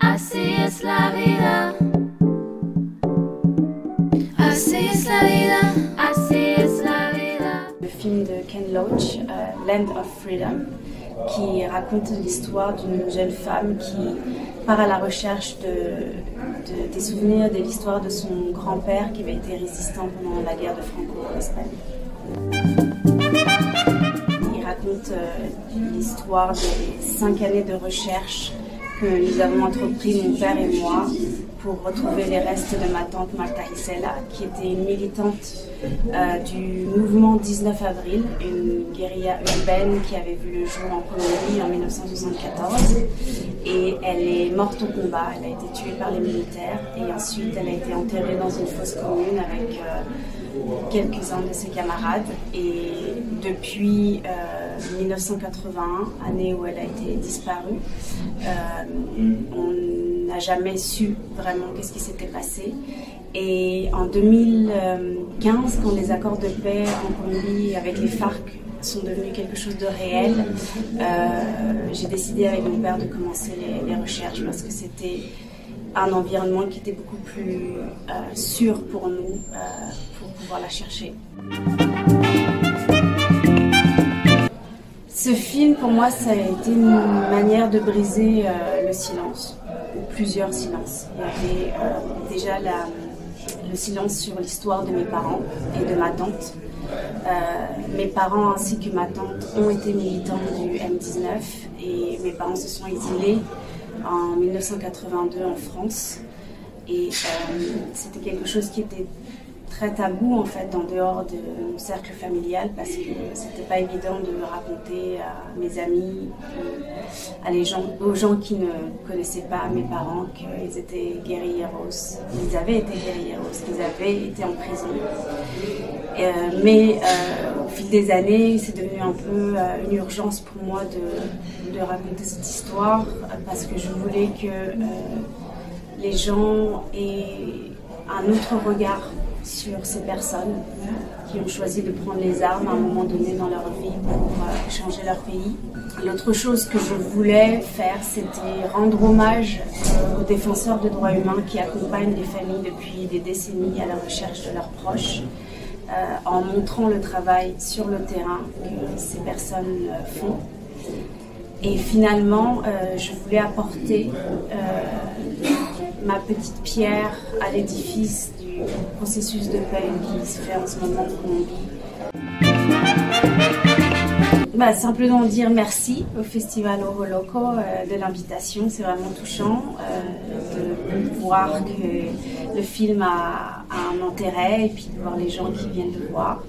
Así es la vida. Así es la vida. Así es la vida. Le film de Ken Loach, Land of Freedom, qui raconte l'histoire d'une jeune femme qui part à la recherche des souvenirs de l'histoire de son grand-père qui avait été résistant pendant la guerre de Franco-Espagne. Il raconte l'histoire des 5 années de recherche que nous avons entrepris, mon père et moi, pour retrouver les restes de ma tante Marta Gisela, qui était une militante du mouvement 19 avril, une guérilla urbaine qui avait vu le jour en Colombie en 1974. Et elle est morte au combat, elle a été tuée par les militaires et ensuite elle a été enterrée dans une fosse commune avec quelques-uns de ses camarades. Et depuis 1981, année où elle a été disparue, on n'a jamais su vraiment qu'est-ce qui s'était passé. Et en 2015, quand les accords de paix en Colombie avec les FARC sont devenus quelque chose de réel, j'ai décidé avec mon père de commencer les recherches parce que c'était un environnement qui était beaucoup plus sûr pour nous pour pouvoir la chercher. Ce film, pour moi, ça a été une manière de briser le silence, ou plusieurs silences. Il y avait déjà le silence sur l'histoire de mes parents et de ma tante. Mes parents ainsi que ma tante ont été militants du M19 et mes parents se sont exilés en 1982 en France. Et c'était quelque chose qui était très tabou en fait en dehors de mon cercle familial parce que c'était pas évident de raconter à mes amis, aux gens qui ne connaissaient pas mes parents qu'ils étaient guerrilleros, ils avaient été guerrilleros, qu'ils avaient été en prison. Mais au fil des années, c'est devenu un peu une urgence pour moi de raconter cette histoire parce que je voulais que les gens aient un autre regard sur ces personnes qui ont choisi de prendre les armes à un moment donné dans leur vie pour changer leur pays. L'autre chose que je voulais faire, c'était rendre hommage aux défenseurs des droits humains qui accompagnent les familles depuis des décennies à la recherche de leurs proches, en montrant le travail sur le terrain que ces personnes font. Et finalement, je voulais apporter ma petite pierre à l'édifice du processus de paix qui se fait en ce moment en Colombie. Simplement dire merci au Festival Ojo Loco de l'invitation, c'est vraiment touchant de voir que le film a un intérêt et puis de voir les gens qui viennent le voir.